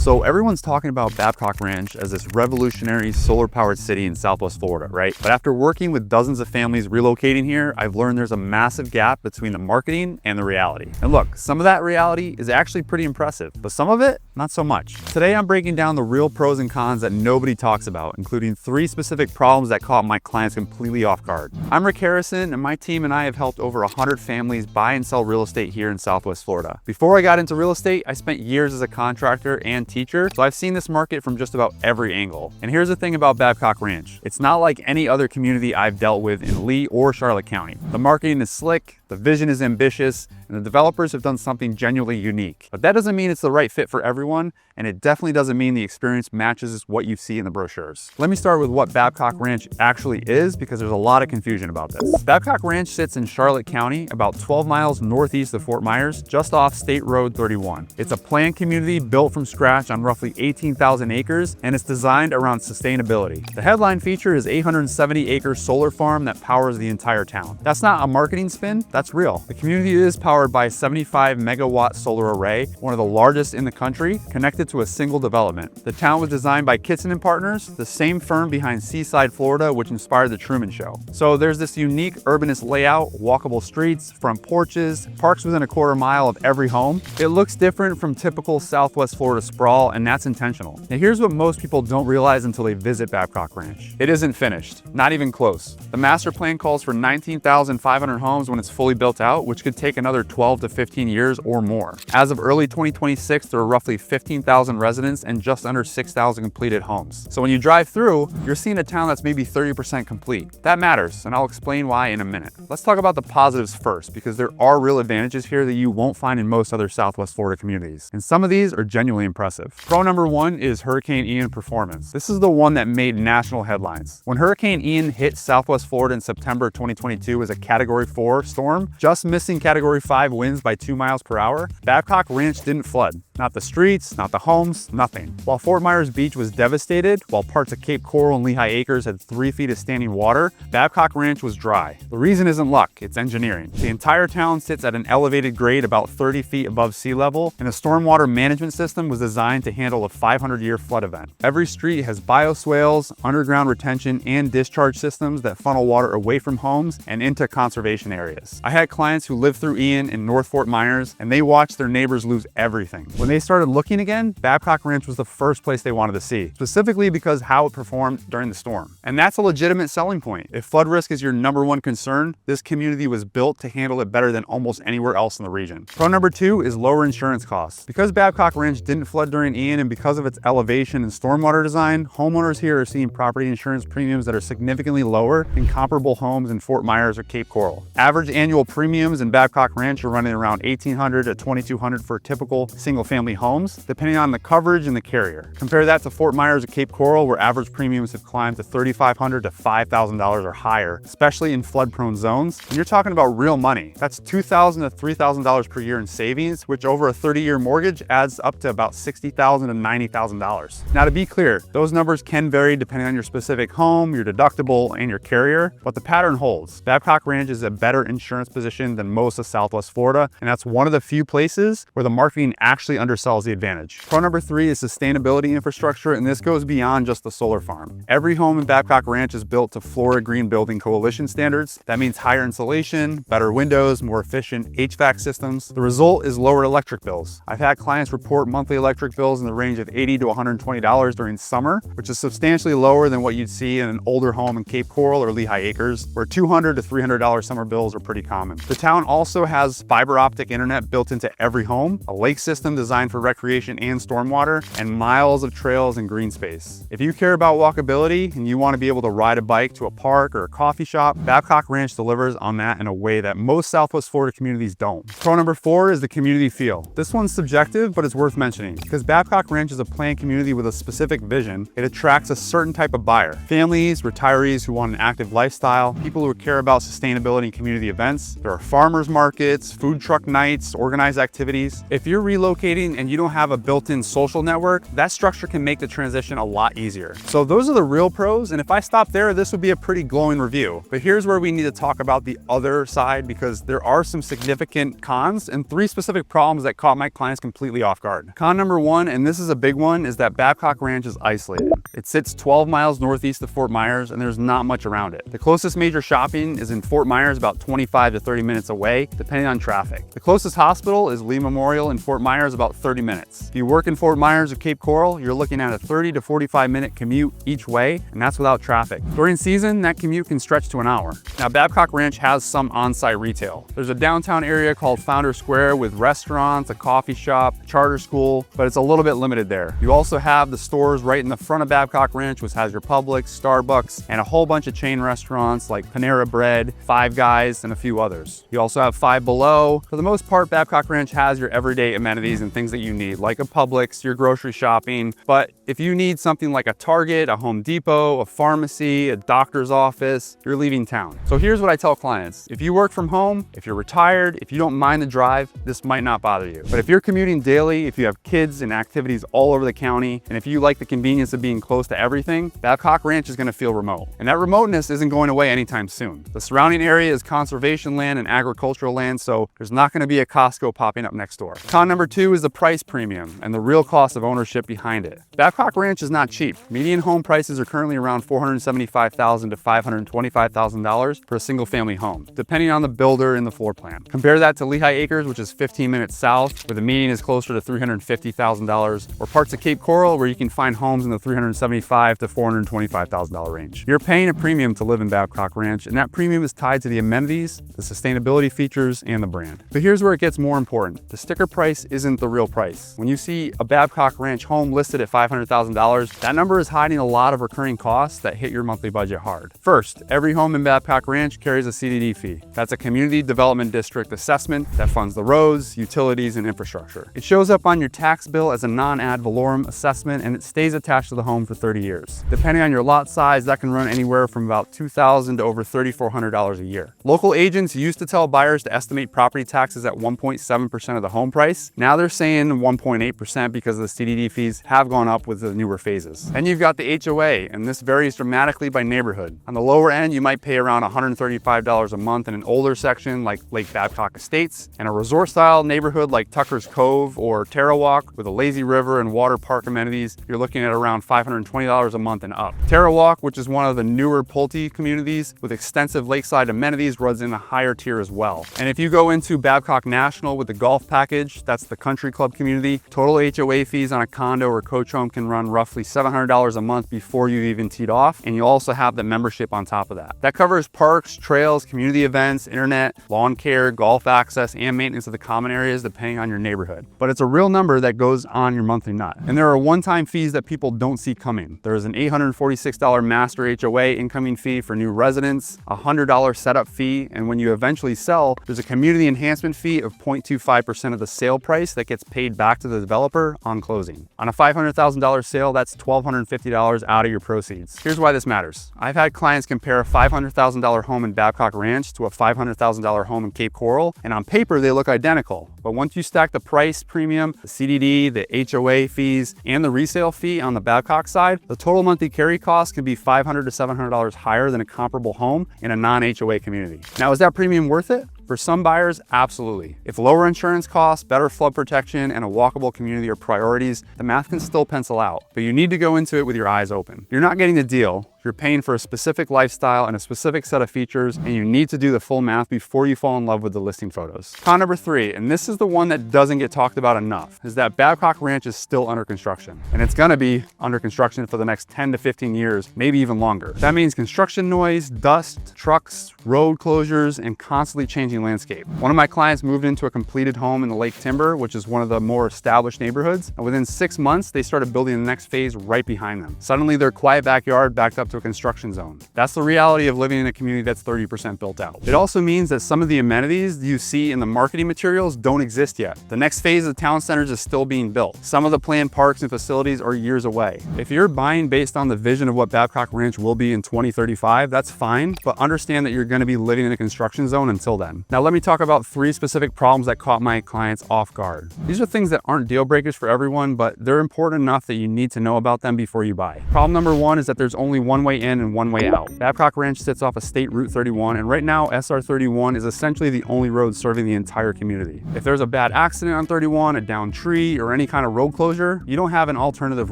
So everyone's talking about Babcock Ranch as this revolutionary solar-powered city in Southwest Florida, right? But after working with dozens of families relocating here, I've learned there's a massive gap between the marketing and the reality. And look, some of that reality is actually pretty impressive, but some of it, not so much. Today, I'm breaking down the real pros and cons that nobody talks about, including 3 specific problems that caught my clients completely off guard. I'm Rick Harrison, and my team and I have helped over 100 families buy and sell real estate here in Southwest Florida. Before I got into real estate, I spent years as a contractor and teacher, so I've seen this market from just about every angle. And here's the thing about Babcock Ranch. It's not like any other community I've dealt with in Lee or Charlotte County. The marketing is slick, the vision is ambitious, and the developers have done something genuinely unique. But that doesn't mean it's the right fit for everyone, and it definitely doesn't mean the experience matches what you see in the brochures. Let me start with what Babcock Ranch actually is, because there's a lot of confusion about this. Babcock Ranch sits in Charlotte County, about 12 miles northeast of Fort Myers, just off State Road 31. It's a planned community built from scratch on roughly 18,000 acres, and it's designed around sustainability. The headline feature is 870-acre solar farm that powers the entire town. That's not a marketing spin, that's real. The community is powered by a 75 megawatt solar array, one of the largest in the country, connected to a single development. The town was designed by Kitson & Partners, the same firm behind Seaside, Florida, which inspired The Truman Show. So there's this unique urbanist layout, walkable streets, front porches, parks within a quarter mile of every home. It looks different from typical Southwest Florida sprawl, and that's intentional. Now here's what most people don't realize until they visit Babcock Ranch. It isn't finished, not even close. The master plan calls for 19,500 homes when it's fully built out, which could take another 12 to 15 years or more. As of early 2026, there are roughly 15,000 residents and just under 6,000 completed homes. So when you drive through, you're seeing a town that's maybe 30% complete. That matters, and I'll explain why in a minute. Let's talk about the positives first, because there are real advantages here that you won't find in most other Southwest Florida communities. And some of these are genuinely impressive. Pro number 1 is Hurricane Ian performance. This is the one that made national headlines. When Hurricane Ian hit Southwest Florida in September 2022 as a Category 4 storm, just missing Category 5 winds by 2 miles per hour, Babcock Ranch didn't flood. Not the streets, not the homes, nothing. While Fort Myers Beach was devastated, while parts of Cape Coral and Lehigh Acres had 3 feet of standing water, Babcock Ranch was dry. The reason isn't luck, it's engineering. The entire town sits at an elevated grade about 30 feet above sea level, and a stormwater management system was designed to handle a 500-year flood event. Every street has bioswales, underground retention, and discharge systems that funnel water away from homes and into conservation areas. I had clients who lived through Ian in North Fort Myers, and they watched their neighbors lose everything. When they started looking again, Babcock Ranch was the first place they wanted to see, specifically because how it performed during the storm. And that's a legitimate selling point. If flood risk is your number 1 concern, this community was built to handle it better than almost anywhere else in the region. Pro number 2 is lower insurance costs. Because Babcock Ranch didn't flood during Ian, and because of its elevation and stormwater design, homeowners here are seeing property insurance premiums that are significantly lower than comparable homes in Fort Myers or Cape Coral. Average annual premiums in Babcock Ranch are running around $1,800 to $2,200 for typical single-family homes, depending on the coverage and the carrier. Compare that to Fort Myers or Cape Coral, where average premiums have climbed to $3,500 to $5,000 or higher, especially in flood-prone zones. And you're talking about real money. That's $2,000 to $3,000 per year in savings, which over a 30-year mortgage adds up to about $60,000 to $90,000. Now, to be clear, those numbers can vary depending on your specific home, your deductible, and your carrier, but the pattern holds. Babcock Ranch is a better insurance position than most of Southwest Florida, and that's one of the few places where the marketing actually undersells the advantage. Pro number 3 is sustainability infrastructure, and this goes beyond just the solar farm. Every home in Babcock Ranch is built to Florida Green Building Coalition standards. That means higher insulation, better windows, more efficient HVAC systems. The result is lower electric bills. I've had clients report monthly electric bills in the range of $80 to $120 during summer, which is substantially lower than what you'd see in an older home in Cape Coral or Lehigh Acres, where $200 to $300 summer bills are pretty common. The town also has fiber optic internet built into every home, a lake system designed for recreation and stormwater, and miles of trails and green space. If you care about walkability and you want to be able to ride a bike to a park or a coffee shop, Babcock Ranch delivers on that in a way that most Southwest Florida communities don't. Pro number 4 is the community feel. This one's subjective, but it's worth mentioning. Because Babcock Ranch is a planned community with a specific vision, it attracts a certain type of buyer. Families, retirees who want an active lifestyle, people who care about sustainability and community events. There are farmers markets, benefits, food truck nights, organized activities. If you're relocating and you don't have a built-in social network, that structure can make the transition a lot easier. So those are the real pros, and if I stop there, this would be a pretty glowing review. But here's where we need to talk about the other side, because there are some significant cons and 3 specific problems that caught my clients completely off guard. Con number 1, and this is a big one, is that Babcock Ranch is isolated. It sits 12 miles northeast of Fort Myers, and there's not much around it. The closest major shopping is in Fort Myers, about 25 to 30 minutes away, depending on traffic. The closest hospital is Lee Memorial in Fort Myers, about 30 minutes. If you work in Fort Myers or Cape Coral, you're looking at a 30 to 45 minute commute each way, and that's without traffic. During season, that commute can stretch to an hour. Now, Babcock Ranch has some on-site retail. There's a downtown area called Founder Square with restaurants, a coffee shop, charter school, but it's a little bit limited there. You also have the stores right in the front of Babcock Ranch, which has your Publix, Starbucks, and a whole bunch of chain restaurants like Panera Bread, Five Guys, and a few others. You also have Five Below. For the most part, Babcock Ranch has your everyday amenities and things that you need, like a Publix, your grocery shopping. But if you need something like a Target, a Home Depot, a pharmacy, a doctor's office, you're leaving town. So here's what I tell clients. If you work from home, if you're retired, if you don't mind the drive, this might not bother you. But if you're commuting daily, if you have kids and activities all over the county, and if you like the convenience of being close to everything, Babcock Ranch is going to feel remote. And that remoteness isn't going away anytime soon. The surrounding area is conservation land and agricultural land, so there's not going to be a Costco popping up next door. Con number 2 is the price premium and the real cost of ownership behind it. Babcock Ranch is not cheap. Median home prices are currently around $475,000 to $525,000 for a single family home, depending on the builder and the floor plan. Compare that to Lehigh Acres, which is 15 minutes south, where the median is closer to $350,000, or parts of Cape Coral, where you can find homes in the $375,000 to $425,000 range. You're paying a premium to live in Babcock Ranch, and that premium is tied to the amenities, the sustainability features, and the brand. But here's where it gets more important. The sticker price isn't the real price. When you see a Babcock Ranch home listed at $500,000, that number is hiding a lot of recurring costs that hit your monthly budget hard. First, every home in Babcock Ranch carries a CDD fee. That's a Community Development District assessment that funds the roads, utilities, and infrastructure. It shows up on your tax bill as a non-ad valorem assessment, and it stays attached to the home for 30 years. Depending on your lot size, that can run anywhere from about $2,000 to over $3,400 a year. Local agents used to tell buyers to estimate property taxes at 1.7% of the home price. Now they're saying 1.8% because the CDD fees have gone up with the newer phases. Then you've got the HOA, and this varies dramatically by neighborhood. On the lower end, you might pay around $135 a month in an older section like Lake Babcock Estates, and a resort-style neighborhood like Tucker's Cove or Terra Walk with a lazy river and water park amenities, you're looking at around $520 a month and up. Terra Walk, which is one of the newer Pulte communities with extensive lakeside amenities, runs in a higher tier as well. And if you go into Babcock National with the golf package, that's the country club community, total HOA fees on a condo or coach home can run roughly $700 a month before you even teed off, and you also have the membership on top of that. That covers parks, trails, community events, internet, lawn care, golf access, and maintenance of the common areas depending on your neighborhood. But it's a real number that goes on your monthly nut. And there are one-time fees that people don't see coming. There is an $846 master HOA incoming fee for new residents, a $100 setup fee, and when you eventually sell, there's a community enhancement fee of 0.25% of the sale price that gets paid back to the developer on closing. On a $500,000 sale, that's $1,250 out of your proceeds. Here's why this matters. I've had clients compare a $500,000 home in Babcock Ranch to a $500,000 home in Cape Coral, and on paper they look identical. But once you stack the price premium, the CDD, the HOA fees, and the resale fee on the Babcock side, the total monthly carry cost can be $500 to $700 higher than a comparable home in a non-HOA community. Now, is that premium worth it? For some buyers, absolutely. If lower insurance costs, better flood protection, and a walkable community are priorities, the math can still pencil out, but you need to go into it with your eyes open. You're not getting a deal. You're paying for a specific lifestyle and a specific set of features, and you need to do the full math before you fall in love with the listing photos. Con number 3, and this is the one that doesn't get talked about enough, is that Babcock Ranch is still under construction. And it's gonna be under construction for the next 10 to 15 years, maybe even longer. That means construction noise, dust, trucks, road closures, and constantly changing landscape. One of my clients moved into a completed home in the Lake Timber, which is one of the more established neighborhoods, and within 6 months, they started building the next phase right behind them. Suddenly, their quiet backyard backed up to to a construction zone. That's the reality of living in a community that's 30% built out. It also means that some of the amenities you see in the marketing materials don't exist yet. The next phase of town centers is still being built. Some of the planned parks and facilities are years away. If you're buying based on the vision of what Babcock Ranch will be in 2035, that's fine, but understand that you're going to be living in a construction zone until then. Now let me talk about 3 specific problems that caught my clients off guard. These are things that aren't deal breakers for everyone, but they're important enough that you need to know about them before you buy. Problem number 1 is that there's only one way in and one way out. Babcock Ranch sits off a state Route 31, and right now SR 31 is essentially the only road serving the entire community. If there's a bad accident on 31, a downed tree, or any kind of road closure, you don't have an alternative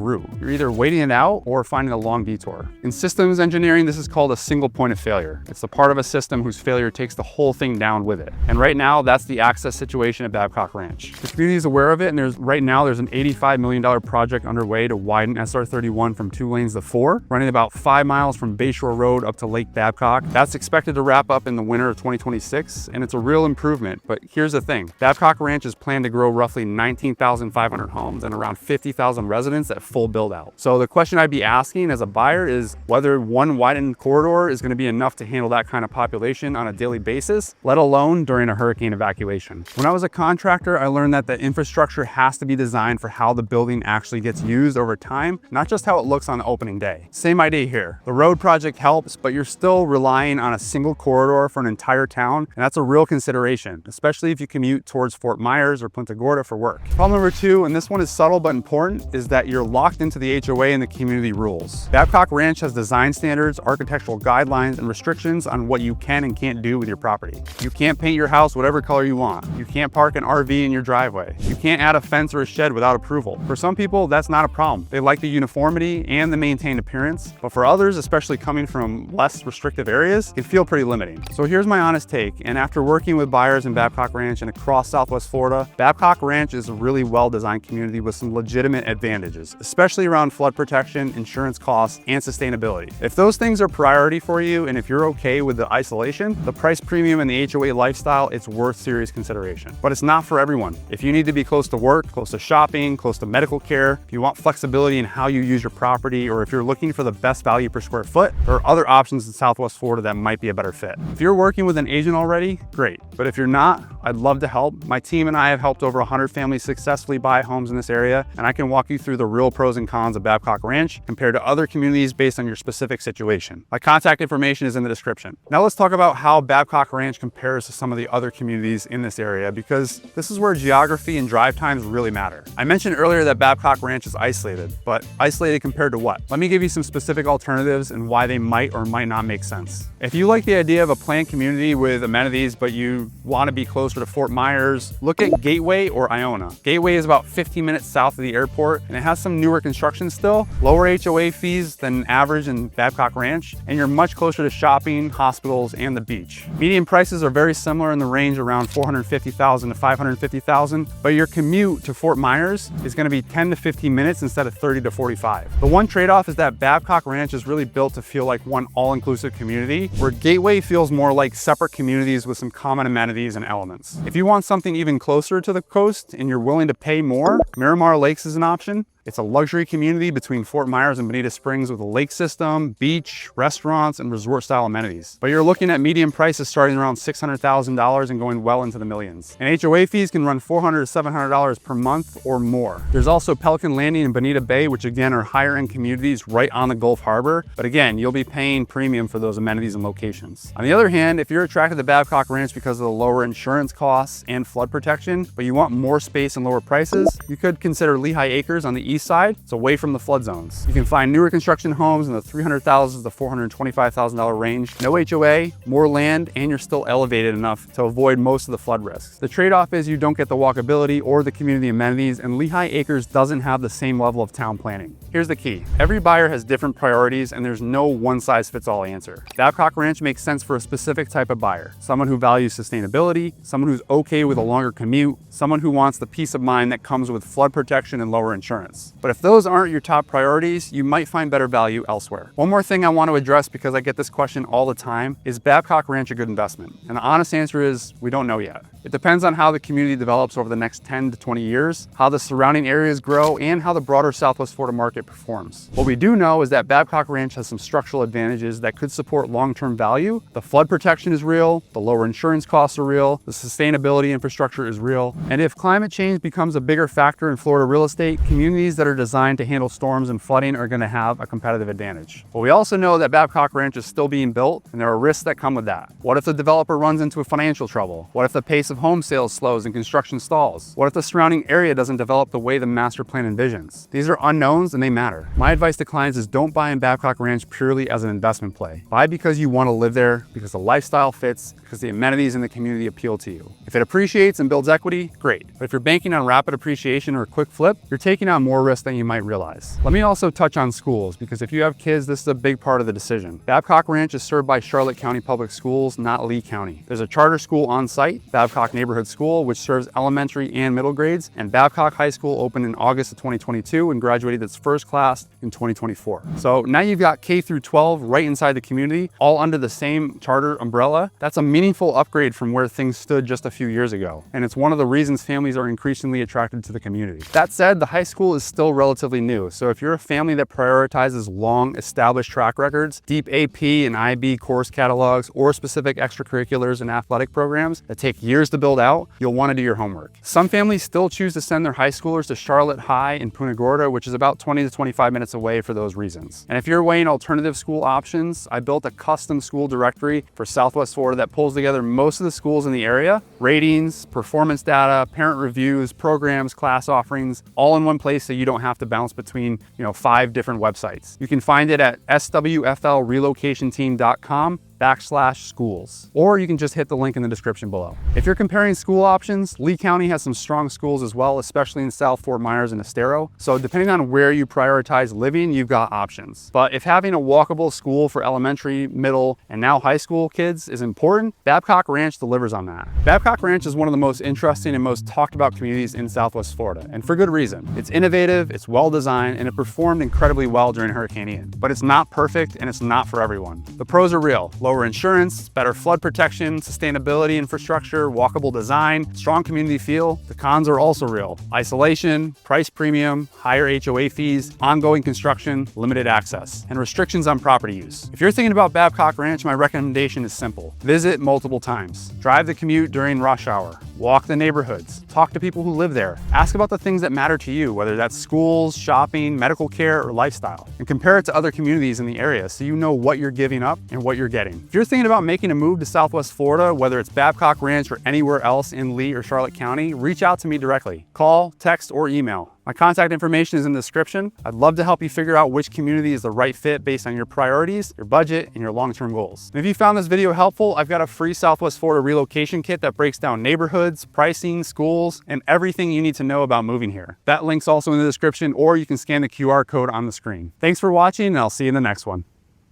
route. You're either waiting it out or finding a long detour. In systems engineering, this is called a single point of failure. It's the part of a system whose failure takes the whole thing down with it. And right now, that's the access situation at Babcock Ranch. The community is aware of it, and right now there's an $85 million project underway to widen SR 31 from 2 lanes to 4, running about 5 miles from Bayshore Road up to Lake Babcock. That's expected to wrap up in the winter of 2026, and it's a real improvement. But here's the thing, Babcock Ranch is planned to grow roughly 19,500 homes and around 50,000 residents at full build out. So the question I'd be asking as a buyer is whether one widened corridor is going to be enough to handle that kind of population on a daily basis, let alone during a hurricane evacuation. When I was a contractor, I learned that the infrastructure has to be designed for how the building actually gets used over time, not just how it looks on opening day. Same idea here. The road project helps, but you're still relying on a single corridor for an entire town, and that's a real consideration, especially if you commute towards Fort Myers or Punta Gorda for work. Problem number 2, and this one is subtle but important, is that you're locked into the HOA and the community rules. Babcock Ranch has design standards, architectural guidelines, and restrictions on what you can and can't do with your property. You can't paint your house whatever color you want. You can't park an RV in your driveway. You can't add a fence or a shed without approval. For some people, that's not a problem. They like the uniformity and the maintained appearance, but for others, especially coming from less restrictive areas, it can feel pretty limiting. So here's my honest take, and after working with buyers in Babcock Ranch and across Southwest Florida, Babcock Ranch is a really well-designed community with some legitimate advantages, especially around flood protection, insurance costs, and sustainability. If those things are priority for you, and if you're okay with the isolation, the price premium and the HOA lifestyle, it's worth serious consideration. But it's not for everyone. If you need to be close to work, close to shopping, close to medical care, if you want flexibility in how you use your property, or if you're looking for the best value per square foot, there are other options in Southwest Florida that might be a better fit. If you're working with an agent already, great. But if you're not, I'd love to help. My team and I have helped over 100 families successfully buy homes in this area, and I can walk you through the real pros and cons of Babcock Ranch compared to other communities based on your specific situation. My contact information is in the description. Now let's talk about how Babcock Ranch compares to some of the other communities in this area, because this is where geography and drive times really matter. I mentioned earlier that Babcock Ranch is isolated, but isolated compared to what? Let me give you some specific alternatives and why they might or might not make sense. If you like the idea of a planned community with amenities, but you want to be closer to Fort Myers, look at Gateway or Iona. Gateway is about 15 minutes south of the airport, and it has some newer construction still, lower HOA fees than average in Babcock Ranch, and you're much closer to shopping, hospitals, and the beach. Median prices are very similar in the range around $450,000 to $550,000, but your commute to Fort Myers is going to be 10 to 15 minutes instead of 30 to 45. The one trade-off is that Babcock Ranch is really built to feel like one all-inclusive community, where Gateway feels more like separate communities with some common amenities and elements. If you want something even closer to the coast and you're willing to pay more, Miramar Lakes is an option. It's a luxury community between Fort Myers and Bonita Springs with a lake system, beach, restaurants, and resort-style amenities. But you're looking at median prices starting around $600,000 and going well into the millions. And HOA fees can run $400 to $700 per month or more. There's also Pelican Landing and Bonita Bay, which again are higher-end communities right on the Gulf Harbor. But again, you'll be paying premium for those amenities and locations. On the other hand, if you're attracted to Babcock Ranch because of the lower insurance costs and flood protection, but you want more space and lower prices, you could consider Lehigh Acres on the east side. It's away from the flood zones. You can find newer construction homes in the $300,000 to $425,000 range. No HOA, more land, and you're still elevated enough to avoid most of the flood risks. The trade-off is you don't get the walkability or the community amenities, and Lehigh Acres doesn't have the same level of town planning. Here's the key. Every buyer has different priorities, and there's no one-size-fits-all answer. Babcock Ranch makes sense for a specific type of buyer. Someone who values sustainability, someone who's okay with a longer commute, someone who wants the peace of mind that comes with flood protection and lower insurance. But if those aren't your top priorities, you might find better value elsewhere. One more thing I want to address, because I get this question all the time, is Babcock Ranch a good investment? And the honest answer is we don't know yet. It depends on how the community develops over the next 10 to 20 years, how the surrounding areas grow, and how the broader Southwest Florida market performs. What we do know is that Babcock Ranch has some structural advantages that could support long-term value. The flood protection is real, the lower insurance costs are real, the sustainability infrastructure is real, and if climate change becomes a bigger factor in Florida real estate, communities that are designed to handle storms and flooding are going to have a competitive advantage. But we also know that Babcock Ranch is still being built, and there are risks that come with that. What if the developer runs into financial trouble? What if the pace of home sales slows and construction stalls? What if the surrounding area doesn't develop the way the master plan envisions? These are unknowns and they matter. My advice to clients is don't buy in Babcock Ranch purely as an investment play. Buy because you want to live there, because the lifestyle fits, because the amenities in the community appeal to you. If it appreciates and builds equity, great. But if you're banking on rapid appreciation or a quick flip, you're taking on more risk than you might realize. Let me also touch on schools, because if you have kids, this is a big part of the decision. Babcock Ranch is served by Charlotte County Public Schools, not Lee County. There's a charter school on site, Babcock Neighborhood School, which serves elementary and middle grades, and Babcock High School opened in August of 2022 and graduated its first class in 2024. So now you've got K through 12 right inside the community, all under the same charter umbrella. That's a meaningful upgrade from where things stood just a few years ago, and it's one of the reasons families are increasingly attracted to the community. That said, the high school is still relatively new, so if you're a family that prioritizes long established track records, deep AP and IB course catalogs, or specific extracurriculars and athletic programs that take years to build out, you'll want to do your homework. Some families still choose to send their high schoolers to Charlotte High in Punta Gorda, which is about 20 to 25 minutes away for those reasons. And if you're weighing alternative school options, I built a custom school directory for Southwest Florida that pulls together most of the schools in the area, ratings, performance data, parent reviews, programs, class offerings, all in one place so you don't have to bounce between 5 different websites. You can find it at swflrelocationteam.com/schools, or you can just hit the link in the description below. If you're comparing school options, Lee County has some strong schools as well, especially in South Fort Myers and Estero. So depending on where you prioritize living, you've got options. But if having a walkable school for elementary, middle, and now high school kids is important, Babcock Ranch delivers on that. Babcock Ranch is one of the most interesting and most talked about communities in Southwest Florida, and for good reason. It's innovative, it's well designed, and it performed incredibly well during Hurricane Ian. But it's not perfect, and it's not for everyone. The pros are real. Lower insurance, better flood protection, sustainability infrastructure, walkable design, strong community feel. The cons are also real. Isolation, price premium, higher HOA fees, ongoing construction, limited access, and restrictions on property use. If you're thinking about Babcock Ranch, my recommendation is simple. Visit multiple times. Drive the commute during rush hour. Walk the neighborhoods. Talk to people who live there. Ask about the things that matter to you, whether that's schools, shopping, medical care, or lifestyle. And compare it to other communities in the area so you know what you're giving up and what you're getting. If you're thinking about making a move to Southwest Florida, whether it's Babcock Ranch or anywhere else in Lee or Charlotte County, reach out to me directly. Call, text, or email. My contact information is in the description. I'd love to help you figure out which community is the right fit based on your priorities, your budget, and your long-term goals. And if you found this video helpful, I've got a free Southwest Florida relocation kit that breaks down neighborhoods, pricing, schools, and everything you need to know about moving here. That link's also in the description, or you can scan the QR code on the screen. Thanks for watching, and I'll see you in the next one.